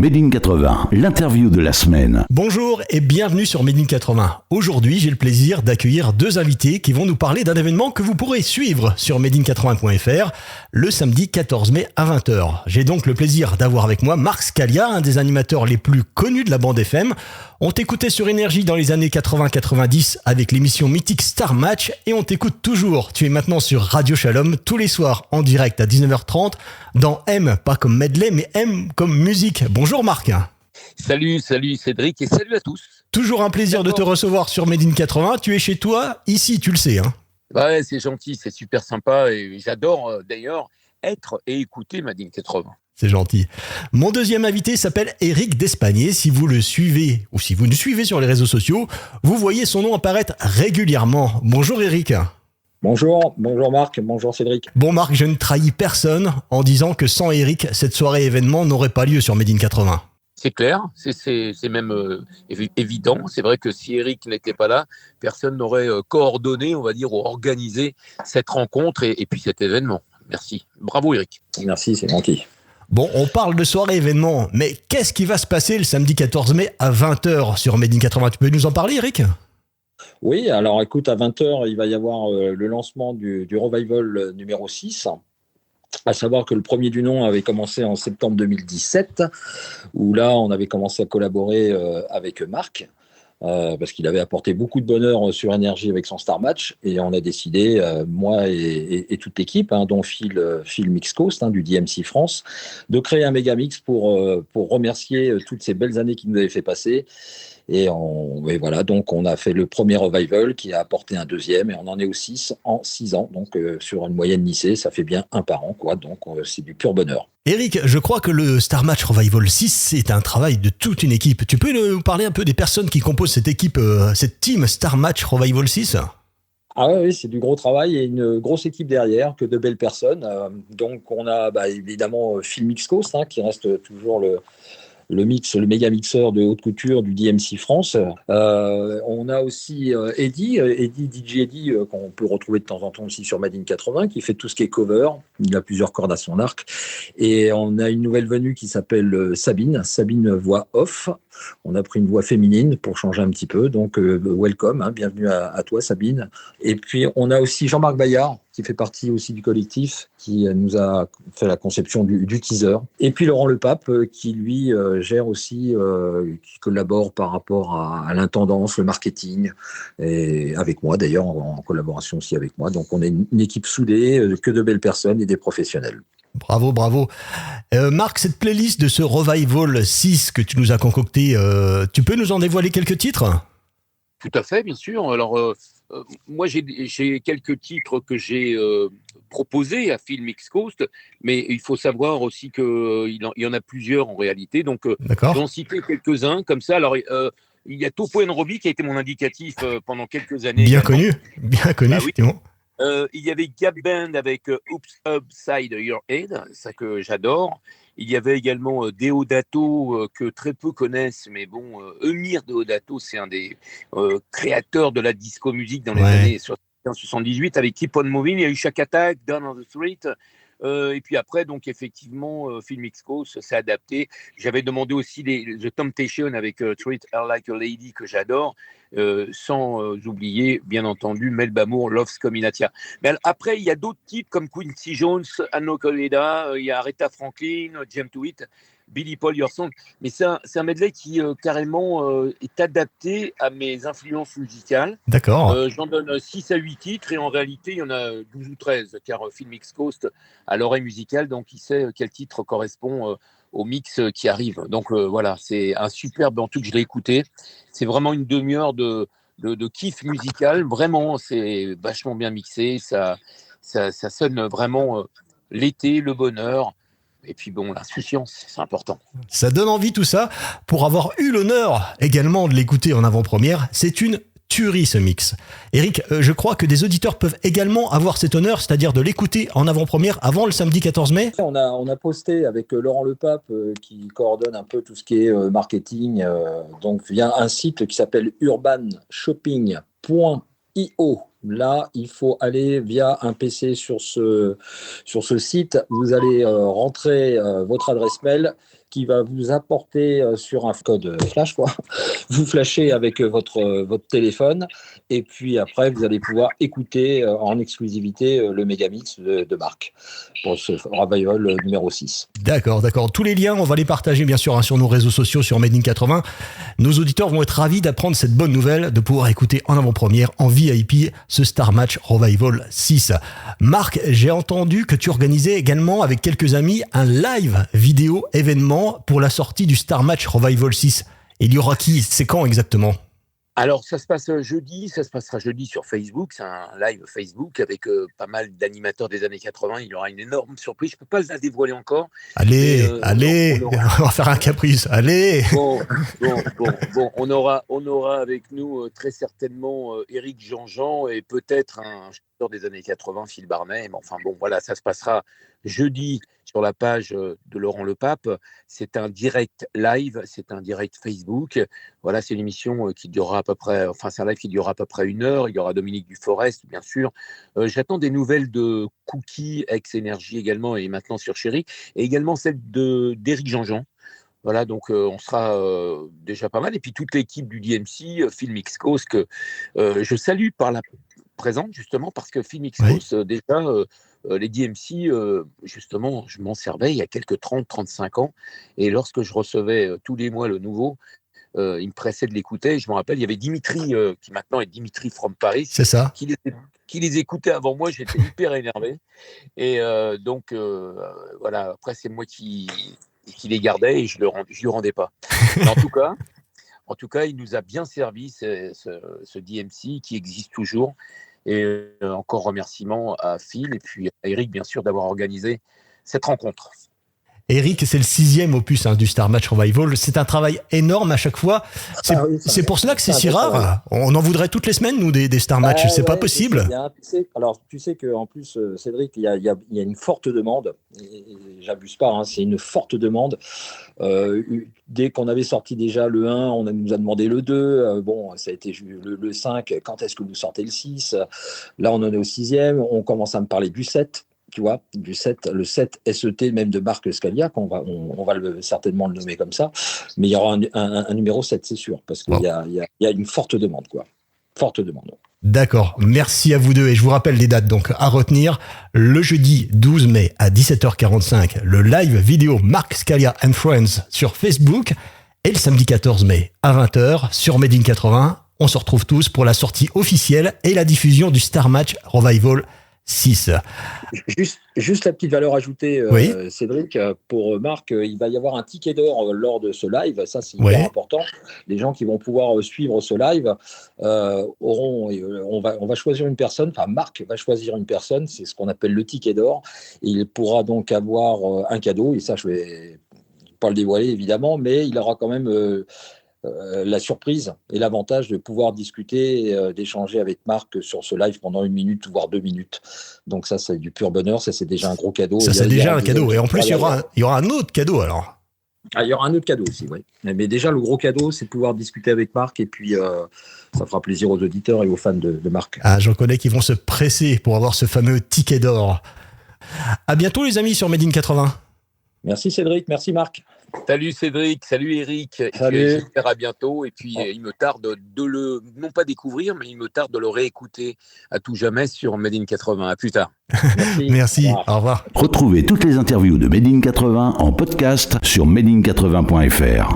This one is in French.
Made in 80, l'interview de la semaine. Bonjour et bienvenue sur Made in 80. Aujourd'hui, j'ai le plaisir d'accueillir deux invités qui vont nous parler d'un événement que vous pourrez suivre sur madein80.fr le samedi 14 mai à 20h. J'ai donc le plaisir d'avoir avec moi Marc Scalia, un des animateurs les plus connus de la bande FM. On t'écoutait sur Énergie dans les années 80-90 avec l'émission mythique Star Match et on t'écoute toujours. Tu es maintenant sur Radio Shalom tous les soirs en direct à 19h30 dans M, pas comme medley mais M comme musique. Bonjour Marc. Salut Cédric et salut à tous. Toujours un plaisir de te recevoir sur Made in 80. Tu es chez toi, ici, tu le sais. Ouais, c'est gentil, c'est super sympa et j'adore d'ailleurs être et écouter Made in 80. C'est gentil. Mon deuxième invité s'appelle Eric Despagné. Si vous le suivez ou si vous nous suivez sur les réseaux sociaux, vous voyez son nom apparaître régulièrement. Bonjour Eric. Bonjour Marc, bonjour Cédric. Bon Marc, je ne trahis personne en disant que sans Eric, cette soirée événement n'aurait pas lieu sur Made in 80. C'est clair, c'est même évident. C'est vrai que si Eric n'était pas là, personne n'aurait coordonné, on va dire, ou organisé cette rencontre et puis cet événement. Merci. Bravo Eric. Merci, c'est gentil. Bon, on parle de soirée événement, mais qu'est-ce qui va se passer le samedi 14 mai à 20h sur Made in 80 ? Tu peux nous en parler Eric ? Oui, alors écoute, à 20h, il va y avoir le lancement du Revival numéro 6. À savoir que le premier du nom avait commencé en septembre 2017, où là, on avait commencé à collaborer avec Marc, parce qu'il avait apporté beaucoup de bonheur sur Énergie avec son Star Match, et on a décidé, moi et toute l'équipe, dont Phil Mix Coast, du DMC France, de créer un méga mix pour remercier toutes ces belles années qu'il nous avait fait passer. Et voilà, donc on a fait le premier revival qui a apporté un deuxième et on en est au 6 en 6 ans. Donc sur une moyenne lycée, ça fait bien un par an, quoi. Donc c'est du pur bonheur. Eric, je crois que le Star Match Revival 6, c'est un travail de toute une équipe. Tu peux nous parler un peu des personnes qui composent cette équipe, cette team Star Match Revival 6 ? Ah oui, c'est du gros travail et une grosse équipe derrière, que de belles personnes. Donc on a évidemment Phil Mix Coast, qui reste toujours le méga mixeur de haute couture du DMC France. On a aussi DJ Eddie, qu'on peut retrouver de temps en temps aussi sur Made in 80, qui fait tout ce qui est cover. Il a plusieurs cordes à son arc. Et on a une nouvelle venue qui s'appelle Sabine voix off. On a pris une voix féminine pour changer un petit peu. Donc welcome, bienvenue à toi Sabine. Et puis on a aussi Jean-Marc Bayard, qui fait partie aussi du collectif, qui nous a fait la conception du teaser. Et puis Laurent Lepape, qui lui gère aussi, qui collabore par rapport à l'intendance, le marketing, et avec moi d'ailleurs, en collaboration aussi avec moi. Donc on est une équipe soudée, que de belles personnes et des professionnels. Bravo. Marc, cette playlist de ce Revival 6 que tu nous as concocté, tu peux nous en dévoiler quelques titres ? Tout à fait, bien sûr. Alors, moi, j'ai quelques titres que j'ai proposés à Phil Mix Coast, mais il faut savoir aussi qu'il y en a plusieurs en réalité. Donc, je vais en citer quelques-uns comme ça. Alors, il y a Topo & Robbie qui a été mon indicatif pendant quelques années. Bien connu, effectivement. Il y avait Gap Band avec Oops Upside Your Head, ça que j'adore. Il y avait également Deodato, que très peu connaissent, mais bon, Emir Deodato, c'est un des créateurs de la disco-musique dans les années 75-78, avec Keep On Moving. Il y a eu Shack Attack, Down on the Street. Et puis après, donc effectivement, Phil Mix Coast s'est adapté. J'avais demandé aussi The Temptation avec Treat Her Like a Lady, que j'adore, sans oublier, bien entendu, Melba Moore, Love's Cominatia. Mais après, il y a d'autres types comme Quincy Jones, Anno Coleda, il y a Aretha Franklin, James Tweet, Billy Paul, Your Song. Mais c'est un medley qui carrément est adapté à mes influences musicales. D'accord. J'en donne 6 à 8 titres et en réalité, il y en a 12 ou 13, car Phil Mix Coast a l'oreille musicale, donc il sait quel titre correspond au mix qui arrive. Donc voilà, c'est un superbe, en tout que je l'ai écouté. C'est vraiment une demi-heure de kiff musical. Vraiment, c'est vachement bien mixé. Ça sonne vraiment l'été, le bonheur. Et puis bon, l'insouciance, c'est important. Ça donne envie tout ça. Pour avoir eu l'honneur également de l'écouter en avant-première, c'est une tuerie ce mix. Eric, je crois que des auditeurs peuvent également avoir cet honneur, c'est-à-dire de l'écouter en avant-première avant le samedi 14 mai. On a posté avec Laurent Lepape, qui coordonne un peu tout ce qui est marketing, donc via un site qui s'appelle urbanshopping.io. Là, il faut aller via un PC sur ce site. Vous allez rentrer votre adresse mail qui va vous apporter sur un code flash, quoi. Vous flashez avec votre téléphone et puis après, vous allez pouvoir écouter en exclusivité le Megamix de Marc pour ce Revival numéro 6. D'accord. Tous les liens, on va les partager bien sûr sur nos réseaux sociaux, sur Made in 80. Nos auditeurs vont être ravis d'apprendre cette bonne nouvelle, de pouvoir écouter en avant-première, en VIP, ce Star Match Revival 6. Marc, j'ai entendu que tu organisais également avec quelques amis un live vidéo événement pour la sortie du Star Match Revival 6. Il y aura qui? C'est quand exactement? Alors, ça se passera jeudi sur Facebook, c'est un live Facebook avec pas mal d'animateurs des années 80. Il y aura une énorme surprise, je ne peux pas la dévoiler encore. Allez, on va faire un caprice, allez. Bon, on aura avec nous très certainement Éric Jean-Jean et peut-être un chanteur des années 80, Phil Barnet. Mais enfin bon, voilà, ça se passera jeudi sur la page de Laurent Le Pape. C'est un direct live, c'est un direct Facebook. Voilà, c'est une émission qui durera c'est un live qui durera à peu près 1 heure. Il y aura Dominique Duforest, bien sûr. J'attends des nouvelles de Cookie, ex-Énergie également, et maintenant sur Chéri, et également celle d'Éric Jean-Jean. Voilà, donc on sera déjà pas mal. Et puis toute l'équipe du DMC, Phil Mixcos, que je salue par la présente, justement, parce que Phil Mixcos, déjà, les DMC, justement, je m'en servais il y a quelques 30-35 ans. Et lorsque je recevais tous les mois le nouveau, il me pressait de l'écouter. Je me rappelle, il y avait Dimitri, qui maintenant est Dimitri from Paris, c'est ça, qui les écoutait avant moi. J'étais hyper énervé. Et donc, voilà, après, c'est moi qui les gardais et je lui rendais pas. Mais en tout cas, il nous a bien servi, ce DMC qui existe toujours. Et encore remerciements à Phil et puis à Eric, bien sûr, d'avoir organisé cette rencontre. Eric, c'est le 6e opus du Star Match Revival. C'est un travail énorme à chaque fois. C'est pour cela que c'est si rare. On en voudrait toutes les semaines, nous, des Star Match. C'est pas possible. Tu sais qu'en plus, Cédric, il y a une forte demande. Et j'abuse pas, c'est une forte demande. Dès qu'on avait sorti déjà le 1, on nous a demandé le 2. Ça a été le 5. Quand est-ce que vous sortez le 6? Là, on en est au 6e. On commence à me parler du 7. Tu vois, le 7 SET même de Marc Scalia, on va certainement le nommer comme ça, mais il y aura un numéro 7, c'est sûr, parce qu'il y a une forte demande, quoi. Forte demande. D'accord, merci à vous deux, et je vous rappelle les dates donc à retenir. Le jeudi 12 mai à 17h45, le live vidéo Marc Scalia and Friends sur Facebook, et le samedi 14 mai à 20h sur Made in 80. On se retrouve tous pour la sortie officielle et la diffusion du Star Match Revival 6. Juste la petite valeur ajoutée, Cédric, pour Marc, il va y avoir un ticket d'or lors de ce live, ça c'est hyper important. Les gens qui vont pouvoir suivre ce live on va choisir une personne, enfin Marc va choisir une personne, c'est ce qu'on appelle le ticket d'or, et il pourra donc avoir un cadeau, et ça je vais pas le dévoiler évidemment, mais il aura quand même la surprise et l'avantage de pouvoir discuter, d'échanger avec Marc sur ce live pendant 1 minute, voire 2 minutes. Donc ça, c'est du pur bonheur. Ça, c'est déjà un gros cadeau. Ça, c'est déjà un cadeau. Et en plus, il y aura un autre cadeau, alors. Il y aura un autre cadeau aussi, oui. Mais déjà, le gros cadeau, c'est de pouvoir discuter avec Marc. Et puis, ça fera plaisir aux auditeurs et aux fans de Marc. Ah, j'en connais qui vont se presser pour avoir ce fameux ticket d'or. À bientôt, les amis, sur Made in 80. Merci, Cédric. Merci, Marc. Salut Cédric, salut Eric, j'espère à bientôt, et puis il me tarde de non pas découvrir, mais il me tarde de le réécouter à tout jamais sur Made in 80. À plus tard. Merci. Au revoir. Retrouvez toutes les interviews de Made in 80 en podcast sur madein80.fr.